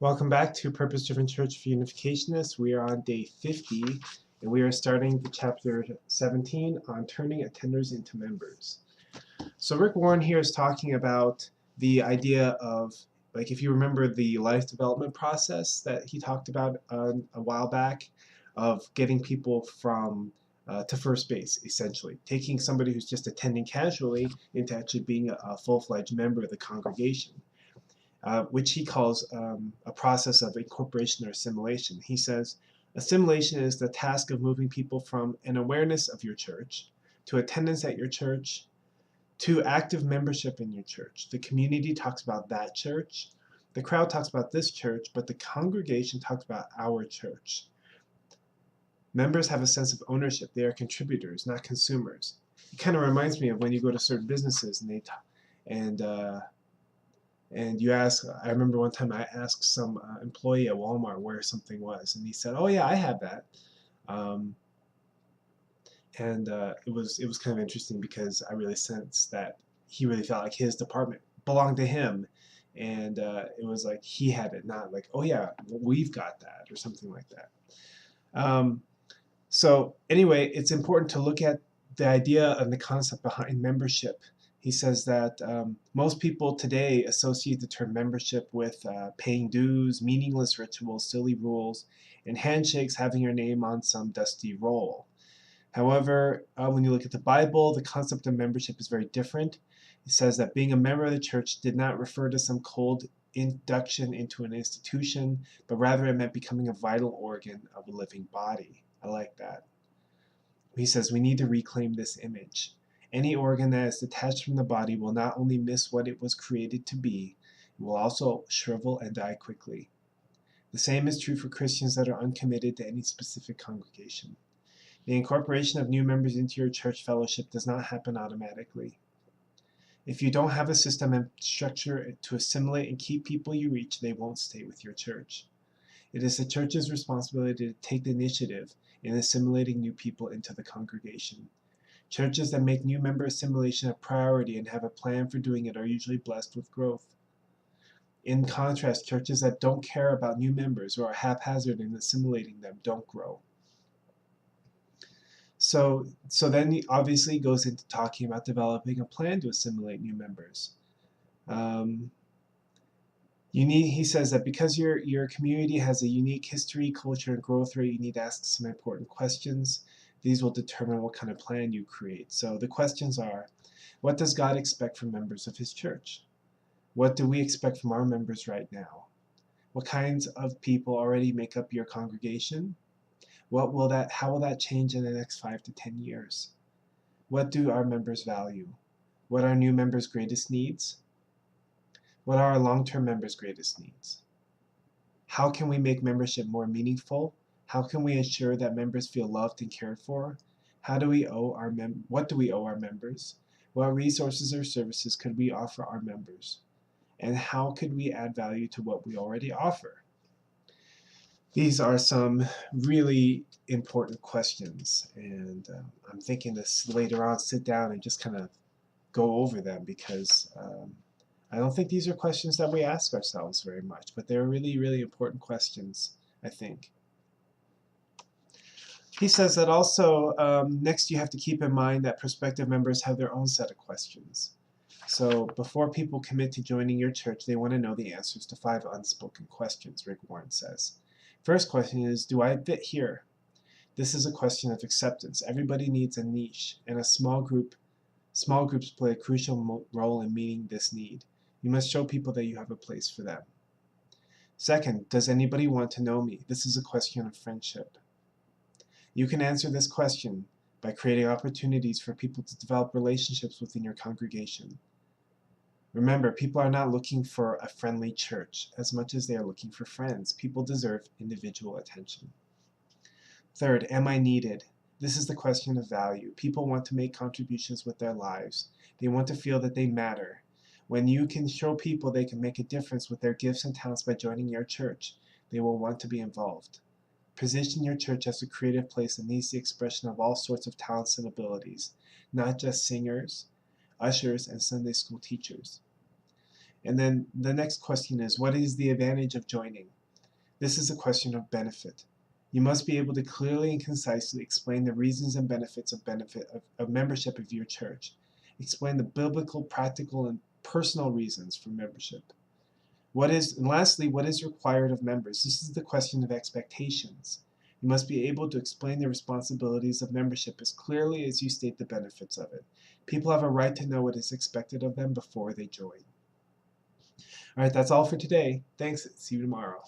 Welcome back to Purpose-Driven Church for Unificationists. We are on day 50, and we are starting the chapter 17 on turning attenders into members. So Rick Warren here is talking about the idea of, like, if you remember the life development process that he talked about a while back, of getting people from to first base, essentially. Taking somebody who's just attending casually into actually being a full-fledged member of the congregation. Which he calls a process of incorporation or assimilation. He says, assimilation is the task of moving people from an awareness of your church to attendance at your church to active membership in your church. The community talks about that church. The crowd talks about this church, but the congregation talks about our church. Members have a sense of ownership. They are contributors, not consumers. It kind of reminds me of when you go to certain businesses and and you ask, I remember one time I asked some employee at Walmart where something was, and he said, "Oh yeah, I have that." Um, and it was kind of interesting because I really sensed that he really felt like his department belonged to him, and it was like he had it, not like, "Oh yeah, we've got that" or something like that. Um, so anyway, it's important to look at the idea and the concept behind membership. He says that most people today associate the term membership with paying dues, meaningless rituals, silly rules, and handshakes having your name on some dusty roll. However, when you look at the Bible, the concept of membership is very different. It says that being a member of the church did not refer to some cold induction into an institution, but rather it meant becoming a vital organ of a living body. I like that. He says we need to reclaim this image. Any organ that is detached from the body will not only miss what it was created to be, it will also shrivel and die quickly. The same is true for Christians that are uncommitted to any specific congregation. The incorporation of new members into your church fellowship does not happen automatically. If you don't have a system and structure to assimilate and keep people you reach, they won't stay with your church. It is the church's responsibility to take the initiative in assimilating new people into the congregation. Churches that make new member assimilation a priority and have a plan for doing it are usually blessed with growth. In contrast, churches that don't care about new members or are haphazard in assimilating them don't grow. So then he obviously goes into talking about developing a plan to assimilate new members. He says that because your community has a unique history, culture, and growth rate, you need to ask some important questions. These will determine what kind of plan you create. So the questions are, what does God expect from members of his church? What do we expect from our members right now? What kinds of people already make up your congregation? How will that change in the next 5 to 10 years? What do our members value? What are new members' greatest needs? What are our long-term members' greatest needs? How can we make membership more meaningful? How can we ensure that members feel loved and cared for? What do we owe our members? What resources or services could we offer our members? And how could we add value to what we already offer? These are some really important questions, and I'm thinking this later on, sit down and just kind of go over them because I don't think these are questions that we ask ourselves very much, but they're really, really important questions, I think. He says that also, next you have to keep in mind that prospective members have their own set of questions. So before people commit to joining your church, they want to know the answers to 5 unspoken questions, Rick Warren says. First question is, do I fit here? This is a question of acceptance. Everybody needs a niche, and small groups play a crucial role in meeting this need. You must show people that you have a place for them. Second, does anybody want to know me? This is a question of friendship. You can answer this question by creating opportunities for people to develop relationships within your congregation. Remember, people are not looking for a friendly church as much as they are looking for friends. People deserve individual attention. Third, am I needed? This is the question of value. People want to make contributions with their lives. They want to feel that they matter. When you can show people they can make a difference with their gifts and talents by joining your church, they will want to be involved. Position your church as a creative place that needs the expression of all sorts of talents and abilities, not just singers, ushers, and Sunday school teachers. And then the next question is, what is the advantage of joining? This is a question of benefit. You must be able to clearly and concisely explain the reasons and benefits of membership of your church. Explain the biblical, practical, and personal reasons for membership. And lastly, what is required of members? This is the question of expectations. You must be able to explain the responsibilities of membership as clearly as you state the benefits of it. People have a right to know what is expected of them before they join. All right, that's all for today. Thanks. See you tomorrow.